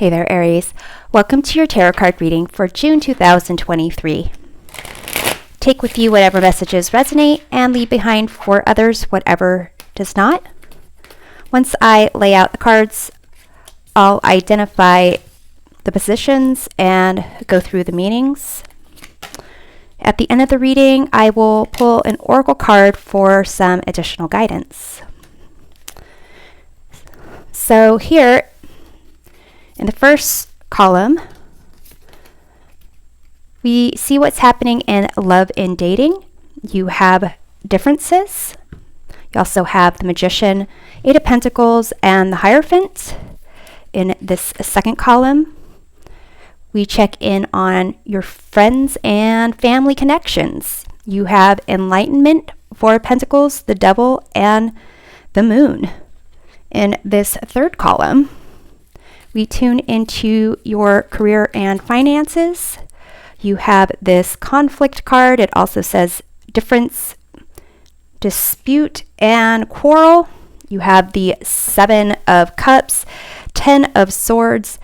Hey there, Aries. Welcome to your tarot card reading for June 2023. Take with you whatever messages resonate and leave behind for others whatever does not. Once I lay out the cards, I'll identify the positions and go through the meanings. At the end of the reading, I will pull an oracle card for some additional guidance. So here, in the first column, we see what's happening in love and dating. You have differences. You also have the Magician, Eight of Pentacles, and the Hierophant. In this second column, we check in on your friends and family connections. You have Enlightenment, Four of Pentacles, the Devil, and the Moon. In this third column, we tune into your career and finances. You have this Conflict card. It also says difference, dispute, and quarrel. You have the Seven of Cups, Ten of Swords,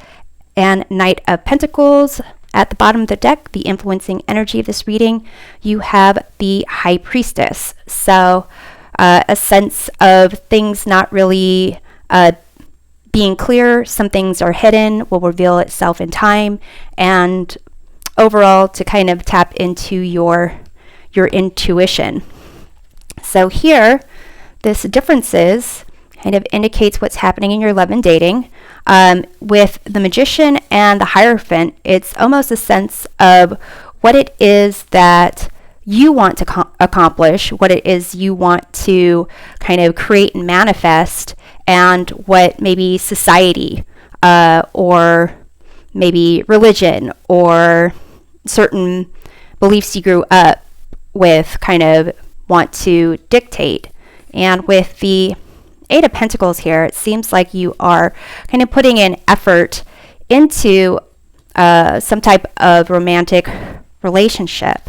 and Knight of Pentacles. At the bottom of the deck, the influencing energy of this reading, you have the High Priestess. So a sense of things not really being clear. Some things are hidden, will reveal itself in time, and overall to kind of tap into your intuition. So here, this differences kind of indicates what's happening in your love and dating. With the Magician and the Hierophant, it's almost a sense of what it is that you want to accomplish, what it is you want to kind of create and manifest, and what maybe society or maybe religion or certain beliefs you grew up with kind of want to dictate. And with the Eight of Pentacles here, it seems like you are kind of putting in effort into some type of romantic relationship.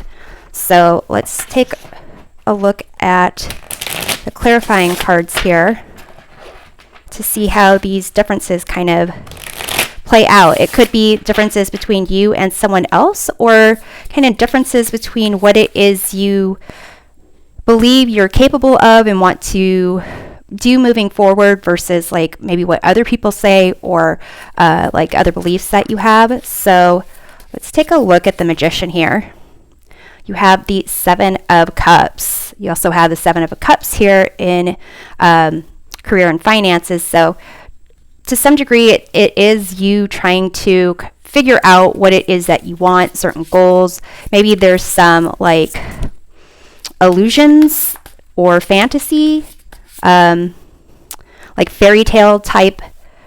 So let's take a look at the clarifying cards here to see how these differences kind of play out. It could be differences between you and someone else, or kind of differences between what it is you believe you're capable of and want to do moving forward versus like maybe what other people say, or like other beliefs that you have. So let's take a look at the Magician here. You have the Seven of Cups. You also have the Seven of Cups here in career and finances. So to some degree, it is you trying to figure out what it is that you want, certain goals. Maybe there's some like illusions or fantasy, like fairy tale type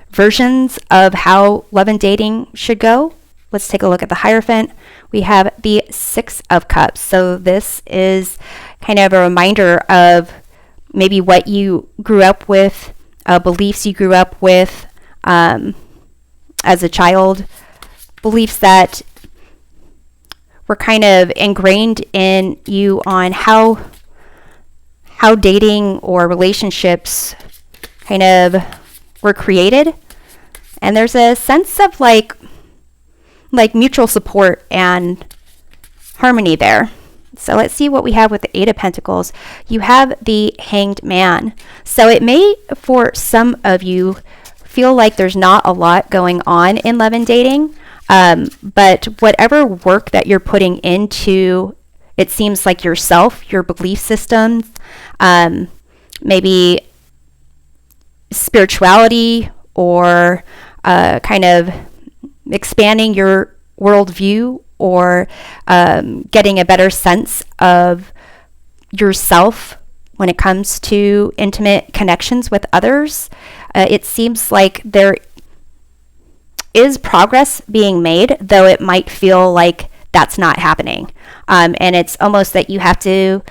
versions of how love and dating should go. Let's take a look at the Hierophant. We have the Six of Cups. So this is kind of a reminder of maybe what you grew up with, beliefs you grew up with as a child, beliefs that were kind of ingrained in you on how dating or relationships kind of were created. And there's a sense of like mutual support and harmony there. So let's see what we have with the Eight of Pentacles. You have the Hanged Man. So it may, for some of you, feel like there's not a lot going on in love and dating, but whatever work that you're putting into, it seems like yourself, your belief systems, maybe spirituality, or kind of expanding your worldview, or getting a better sense of yourself when it comes to intimate connections with others. It seems like there is progress being made, though it might feel like that's not happening. And it's almost that you have to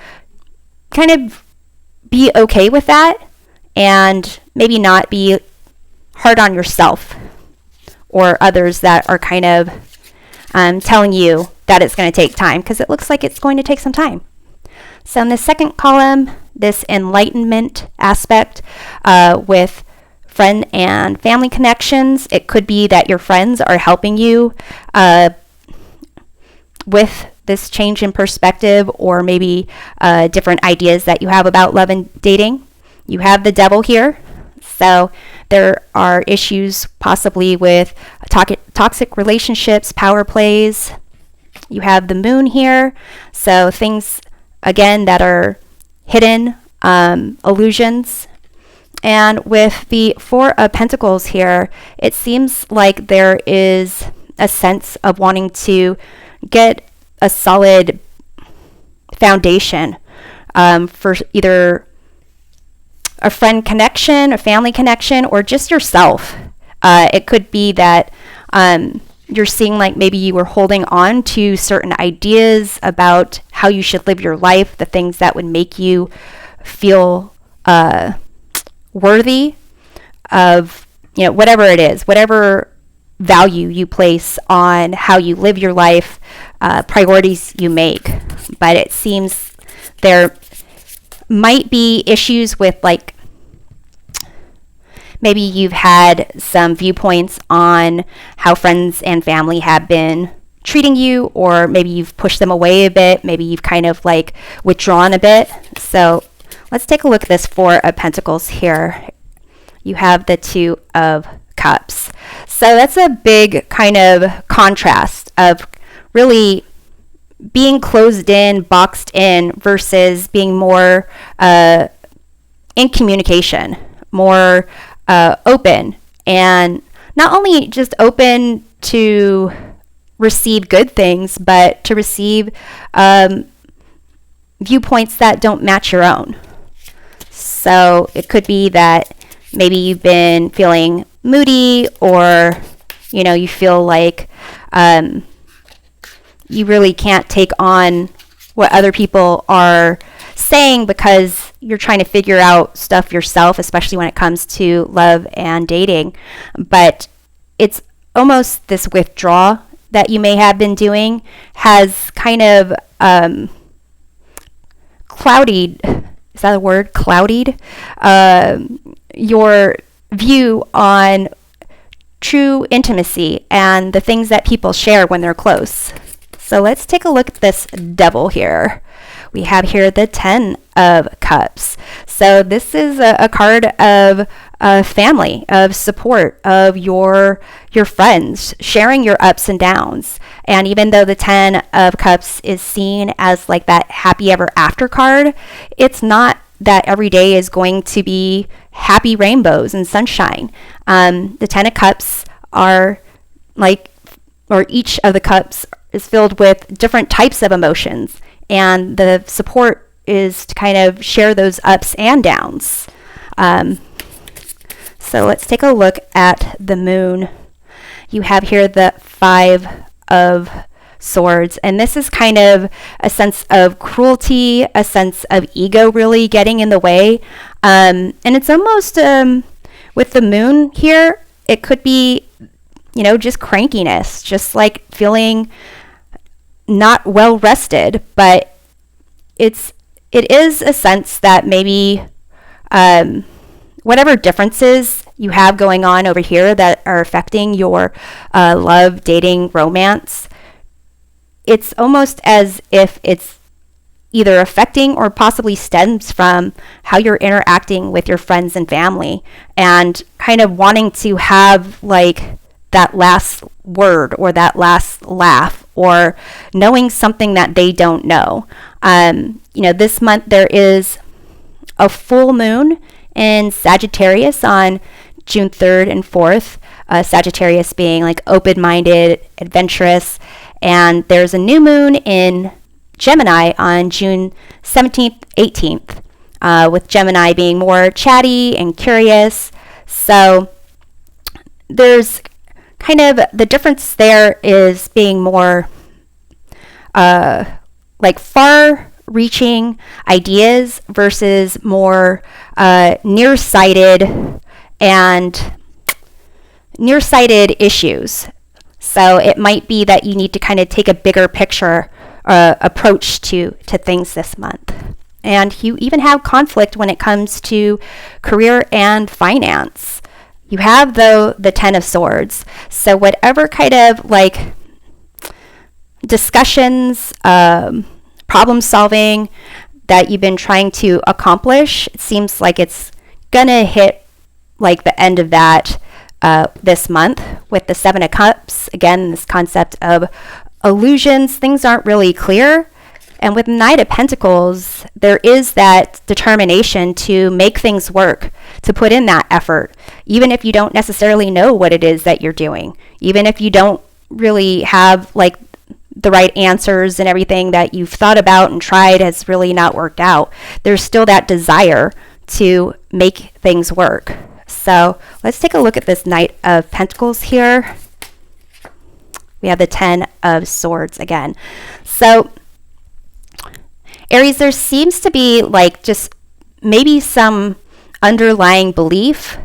kind of be okay with that and maybe not be hard on yourself or others that are kind of telling you that it's going to take time, because it looks like it's going to take some time. So in the second column, this enlightenment aspect with friend and family connections. It could be that your friends are helping you with this change in perspective, or maybe different ideas that you have about love and dating. You have the devil here. So there are issues possibly with toxic relationships, power plays. You have the moon here. So things, again, that are hidden, illusions. And with the Four of Pentacles here, it seems like there is a sense of wanting to get a solid foundation for either a friend connection, a family connection, or just yourself. It could be that you're seeing like maybe you were holding on to certain ideas about how you should live your life, the things that would make you feel worthy of, whatever it is, whatever value you place on how you live your life, priorities you make. But it seems there might be issues with, like, maybe you've had some viewpoints on how friends and family have been treating you, or maybe you've pushed them away a bit, maybe you've kind of like withdrawn a bit. So let's take a look at this Four of Pentacles here. You have the Two of Cups. So that's a big kind of contrast of really being closed in, boxed in, versus being more in communication, more open, and not only just open to receive good things, but to receive viewpoints that don't match your own. So it could be that maybe you've been feeling moody, or you feel like you really can't take on what other people are saying because you're trying to figure out stuff yourself, especially when it comes to love and dating. But it's almost this withdrawal that you may have been doing has kind of clouded, is that a word? Clouded your view on true intimacy and the things that people share when they're close. So let's take a look at this Devil here. We have here the Ten of Cups. So this is a card of family, of support, of your friends, sharing your ups and downs. And even though the Ten of Cups is seen as like that happy ever after card, it's not that every day is going to be happy rainbows and sunshine. The Ten of Cups are like, or each of the cups is filled with different types of emotions. And the support is to kind of share those ups and downs. So let's take a look at the moon. You have here the Five of Swords. And this is kind of a sense of cruelty, a sense of ego really getting in the way. And it's almost, with the moon here, it could be, just crankiness, just like feeling not well rested. But it is a sense that maybe whatever differences you have going on over here that are affecting your love, dating, romance, it's almost as if it's either affecting or possibly stems from how you're interacting with your friends and family, and kind of wanting to have like that last word or that last laugh, or knowing something that they don't know. This month there is a full moon in Sagittarius on June 3rd and 4th. Sagittarius being like open-minded, adventurous. And there's a new moon in Gemini on June 17th, 18th, with Gemini being more chatty and curious. So there's kind of the difference there is being more like far-reaching ideas versus more nearsighted issues. So it might be that you need to kind of take a bigger picture approach to things this month. And you even have conflict when it comes to career and finance. You have, though, the Ten of Swords. So whatever kind of like discussions, problem solving that you've been trying to accomplish, it seems like it's gonna hit like the end of that this month with the Seven of Cups. Again, this concept of illusions, things aren't really clear. And with Knight of Pentacles, there is that determination to make things work, to put in that effort, even if you don't necessarily know what it is that you're doing, even if you don't really have like the right answers and everything that you've thought about and tried has really not worked out. There's still that desire to make things work. So let's take a look at this Knight of Pentacles here. We have the Ten of Swords again. So Aries, there seems to be like just maybe some underlying belief,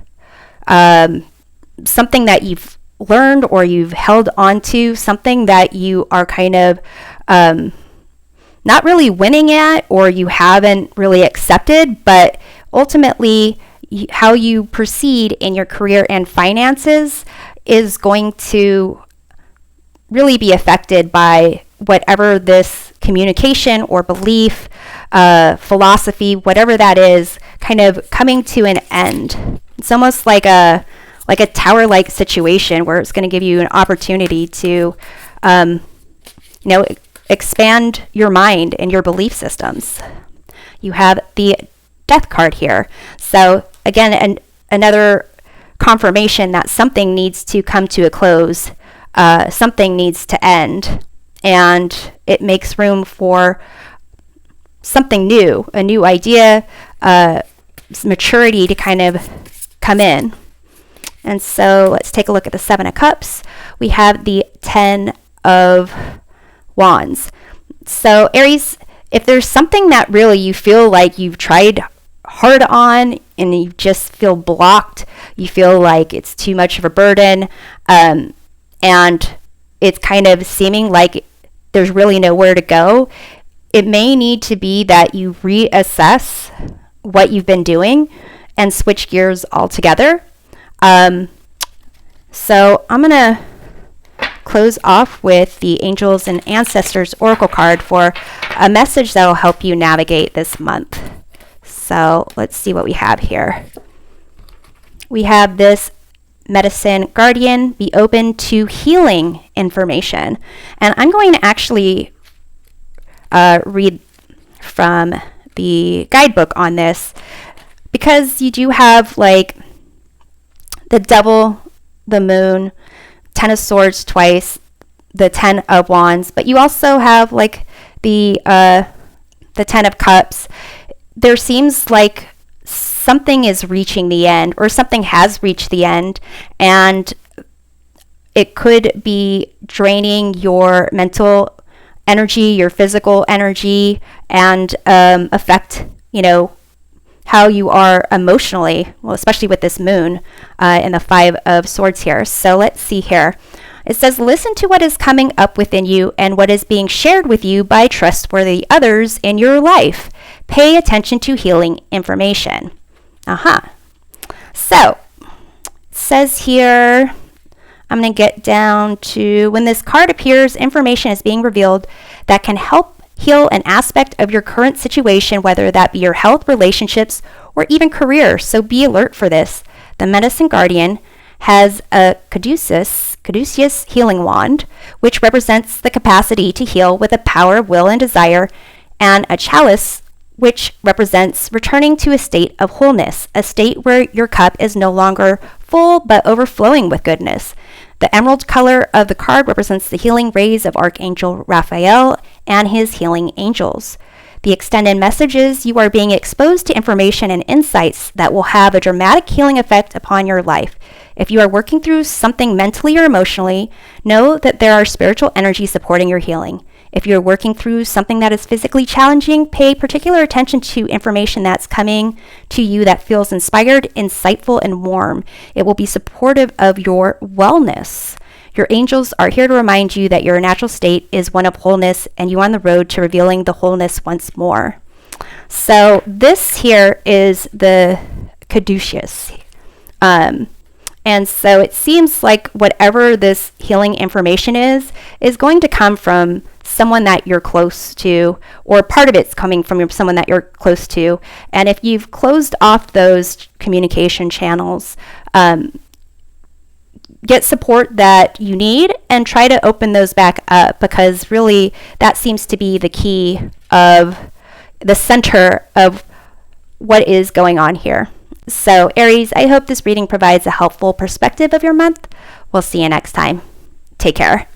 something that you've learned or you've held on to, something that you are kind of not really winning at, or you haven't really accepted, but ultimately how you proceed in your career and finances is going to really be affected by whatever this communication or belief, philosophy, whatever that is, kind of coming to an end. It's almost like a tower-like situation where it's going to give you an opportunity to, expand your mind and your belief systems. You have the Death card here. So again, another confirmation that something needs to come to a close, something needs to end, and it makes room for something new, a new idea, maturity to kind of come in. And so let's take a look at the Seven of Cups. We have the Ten of Wands. So Aries, if there's something that really you feel like you've tried hard on and you just feel blocked, you feel like it's too much of a burden, and it's kind of seeming like there's really nowhere to go, it may need to be that you reassess what you've been doing and switch gears altogether. So I'm going to close off with the Angels and Ancestors Oracle card for a message that will help you navigate this month. So let's see what we have here. We have this Medicine Guardian, be open to healing information. And I'm going to actually read from the guidebook on this, because you do have like the Devil, the Moon, Ten of Swords twice, the Ten of Wands, but you also have like the Ten of Cups. There seems like something is reaching the end, or something has reached the end, and it could be draining your mental energy, your physical energy, and affect, how you are emotionally, well, especially with this Moon and the Five of Swords here. So let's see here. It says, listen to what is coming up within you and what is being shared with you by trustworthy others in your life. Pay attention to healing information. So, it says here, I'm going to get down to when this card appears, information is being revealed that can help heal an aspect of your current situation, whether that be your health, relationships, or even career. So be alert for this. The Medicine Guardian has a caduceus healing wand, which represents the capacity to heal with the power of will and desire, and a chalice, which represents returning to a state of wholeness, a state where your cup is no longer full but overflowing with goodness. The emerald color of the card represents the healing rays of Archangel Raphael and his healing angels. The extended message is you are being exposed to information and insights that will have a dramatic healing effect upon your life. If you are working through something mentally or emotionally, know that there are spiritual energies supporting your healing. If you're working through something that is physically challenging, pay particular attention to information that's coming to you that feels inspired, insightful, and warm. It will be supportive of your wellness. Your angels are here to remind you that your natural state is one of wholeness, and you are on the road to revealing the wholeness once more. So this here is the caduceus. And And so it seems like whatever this healing information is going to come from someone that you're close to, or part of it's coming from someone that you're close to. And if you've closed off those communication channels, get support that you need and try to open those back up, because really that seems to be the key of the center of what is going on here. So Aries, I hope this reading provides a helpful perspective of your month. We'll see you next time. Take care.